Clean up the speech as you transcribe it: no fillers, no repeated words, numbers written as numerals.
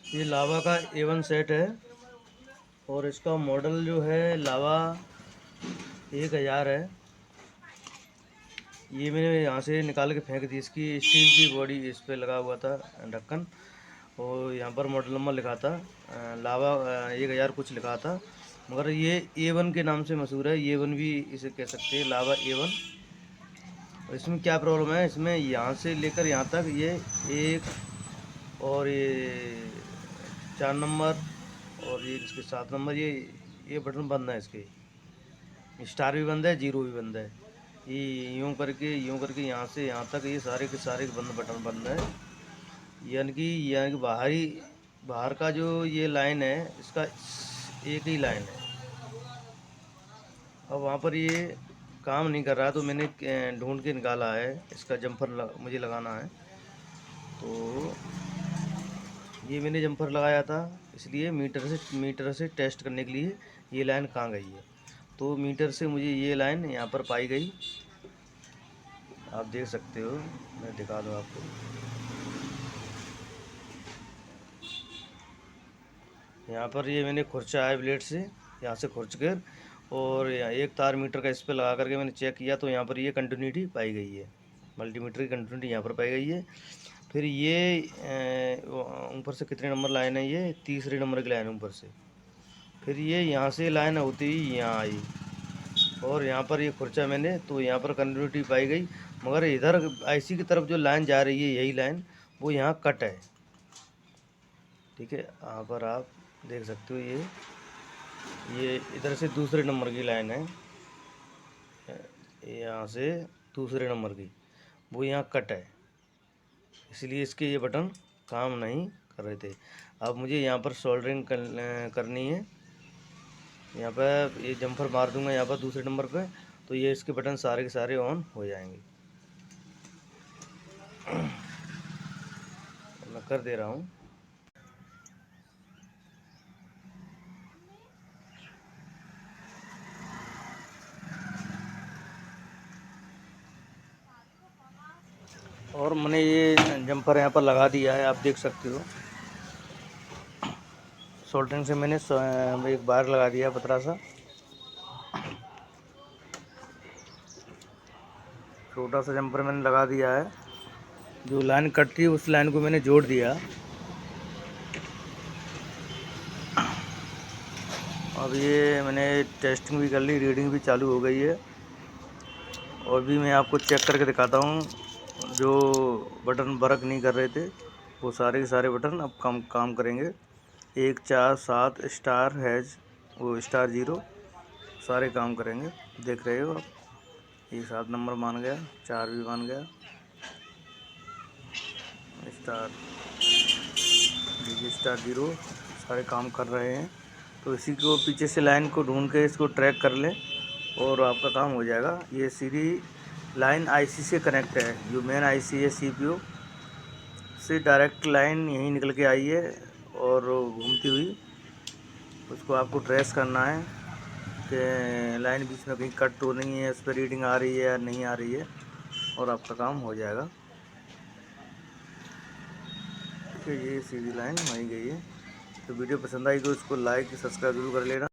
ये लावा का A1 set है और इसका मॉडल जो है लावा 1000 है। ये मैंने यहाँ से निकाल के फेंक दी, इसकी स्टील की बॉडी इस पे लगा हुआ था ढक्कन, और यहाँ पर मॉडल नंबर लिखा था लावा 1000 कुछ लिखा था, मगर ये A1 के नाम से मशहूर है। A1 भी इसे कह सकते हैं, लावा A1। और इसमें क्या प्रॉब्लम है, इसमें यहाँ से लेकर यहाँ तक ये एक और ये 4 नंबर और ये इसके 7 नंबर, ये बटन बंद है। इसके स्टार भी बंद है, जीरो भी बंद है। ये यूं करके यहाँ से यहाँ तक ये सारे के सारे बंद, बटन बंद है। यानी कि बाहर का जो ये लाइन है, इसका एक ही लाइन है। अब वहाँ पर ये काम नहीं कर रहा, तो मैंने ढूंढ के निकाला है। इसका जम्फर मुझे लगाना है, तो ये मैंने जम्फर लगाया था, इसलिए मीटर से टेस्ट करने के लिए ये लाइन कहाँ गई है। तो मीटर से मुझे ये लाइन यहाँ पर पाई गई, आप देख सकते हो। मैं दिखा दूँ आपको। यहाँ पर ये मैंने खुरचा है ब्लेड से, यहाँ से खुरच कर, और यहाँ एक तार मीटर का इस पर लगा करके मैंने चेक किया, तो यहाँ पर ये कंटिन्यूटी पाई गई है। मल्टीमीटर की कंटिन्यूटी यहाँ पर पाई गई है। फिर ये ऊपर से कितने नंबर लाइन है, ये तीसरे नंबर की लाइन है ऊपर से। फिर ये यहाँ से लाइन होती ही यहाँ आई, और यहाँ पर ये खुरचा मैंने, तो यहाँ पर कंटिन्यूटी पाई गई। मगर इधर आईसी की तरफ जो लाइन जा रही है, यही लाइन, वो यहाँ कट है। ठीक है, यहाँ पर आप देख सकते हो, ये इधर से दूसरे नंबर की लाइन है, यहाँ से दूसरे नंबर की, वो यहाँ कट है, इसलिए इसके ये बटन काम नहीं कर रहे थे। अब मुझे यहाँ पर सोल्डरिंग करनी है। यहाँ पर ये जम्फर मार दूंगा यहाँ पर दूसरे नंबर पे, तो ये इसके बटन सारे के सारे ऑन हो जाएंगे। मैं कर दे रहा हूँ। और मैंने ये जम्पर यहाँ पर लगा दिया है, आप देख सकते हो। सोल्डरिंग से मैंने एक बार लगा दिया पतला सा, छोटा सा जम्पर मैंने लगा दिया है। जो लाइन कट थी उस लाइन को मैंने जोड़ दिया। अब ये मैंने टेस्टिंग भी कर ली, रीडिंग भी चालू हो गई है। और भी मैं आपको चेक करके दिखाता हूँ, जो बटन वर्क नहीं कर रहे थे, वो सारे के सारे बटन अब काम करेंगे। 1 4 7 स्टार हैज, वो स्टार 0 सारे काम करेंगे। देख रहे हो आप, ये 7 नंबर मान गया, 4 भी मान गया, स्टार स्टार 0 सारे काम कर रहे हैं। तो इसी को पीछे से लाइन को ढूंढ के इसको ट्रैक कर लें और आपका काम हो जाएगा। ये सीधी लाइन आईसी से कनेक्ट है, जो मेन आईसी है सीपीयू से डायरेक्ट लाइन यहीं निकल के आई है और घूमती हुई। उसको आपको ट्रेस करना है कि लाइन बीच में कहीं कट तो नहीं है, उस पर रीडिंग आ रही है या नहीं आ रही है, और आपका काम हो जाएगा। ठीक है, ये सीधी लाइन वहीं गई है। तो वीडियो पसंद आई तो इसको लाइक सब्सक्राइब जरूर कर लेना।